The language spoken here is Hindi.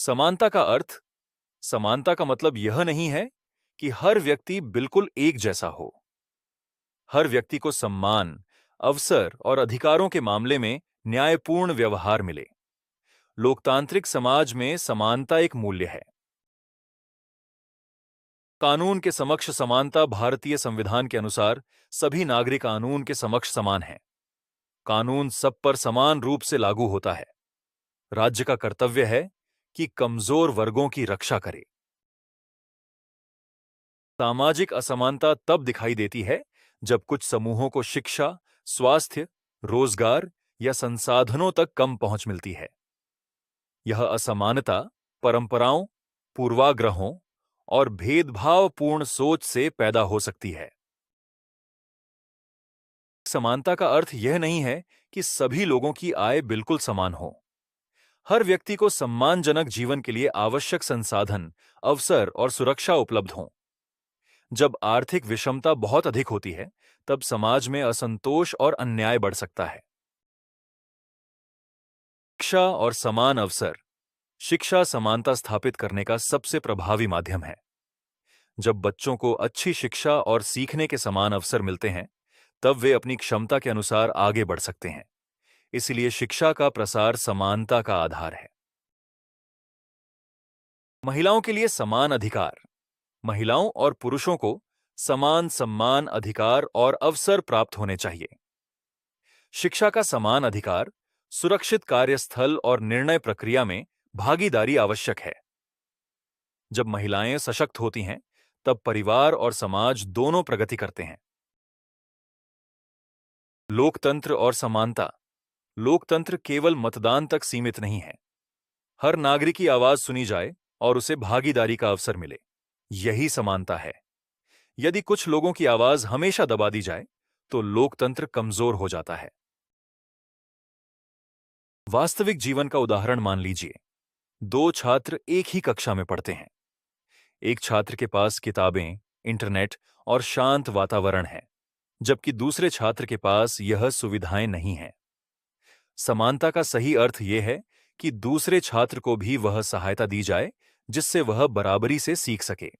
समानता का अर्थ समानता का मतलब यह नहीं है कि हर व्यक्ति बिल्कुल एक जैसा हो। हर व्यक्ति को सम्मान, अवसर और अधिकारों के मामले में न्यायपूर्ण व्यवहार मिले। लोकतांत्रिक समाज में समानता एक मूल्य है। कानून के समक्ष समानता भारतीय संविधान के अनुसार सभी नागरिक कानून के समक्ष समान हैं। कानून सब पर समान रूप से लागू होता है। राज्य का कर्तव्य है कि कमजोर वर्गों की रक्षा करे। सामाजिक असमानता तब दिखाई देती है जब कुछ समूहों को शिक्षा, स्वास्थ्य, रोजगार या संसाधनों तक कम पहुंच मिलती है। यह असमानता परंपराओं, पूर्वाग्रहों और भेदभावपूर्ण सोच से पैदा हो सकती है। समानता का अर्थ यह नहीं है कि सभी लोगों की आय बिल्कुल समान हो। हर व्यक्ति को सम्मानजनक जीवन के लिए आवश्यक संसाधन, अवसर और सुरक्षा उपलब्ध हों। जब आर्थिक विषमता बहुत अधिक होती है, तब समाज में असंतोष और अन्याय बढ़ सकता है। शिक्षा और समान अवसर। शिक्षा समानता स्थापित करने का सबसे प्रभावी माध्यम है। जब बच्चों को अच्छी शिक्षा और सीखने के समान अवसर मिलते हैं, तब वे अपनी क्षमता के अनुसार आगे बढ़ सकते हैं। इसलिए शिक्षा का प्रसार समानता का आधार है। महिलाओं के लिए समान अधिकार। महिलाओं और पुरुषों को समान सम्मान, अधिकार और अवसर प्राप्त होने चाहिए। शिक्षा का समान अधिकार, सुरक्षित कार्यस्थल और निर्णय प्रक्रिया में भागीदारी आवश्यक है। जब महिलाएं सशक्त होती हैं, तब परिवार और समाज दोनों प्रगति करते हैं। लोकतंत्र और समानता। लोकतंत्र केवल मतदान तक सीमित नहीं है। हर नागरिक की आवाज सुनी जाए और उसे भागीदारी का अवसर मिले। यही समानता है। यदि कुछ लोगों की आवाज हमेशा दबा दी जाए, तो लोकतंत्र कमजोर हो जाता है। वास्तविक जीवन का उदाहरण मान लीजिए। दो छात्र एक ही कक्षा में पढ़ते हैं। एक छात्र के पास किताबें, इंटरनेट और शांत वातावरण है, जबकि दूसरे छात्र के पास यह सुविधाएं नहीं हैं। समानता का सही अर्थ यह है कि दूसरे छात्र को भी वह सहायता दी जाए जिससे वह बराबरी से सीख सके।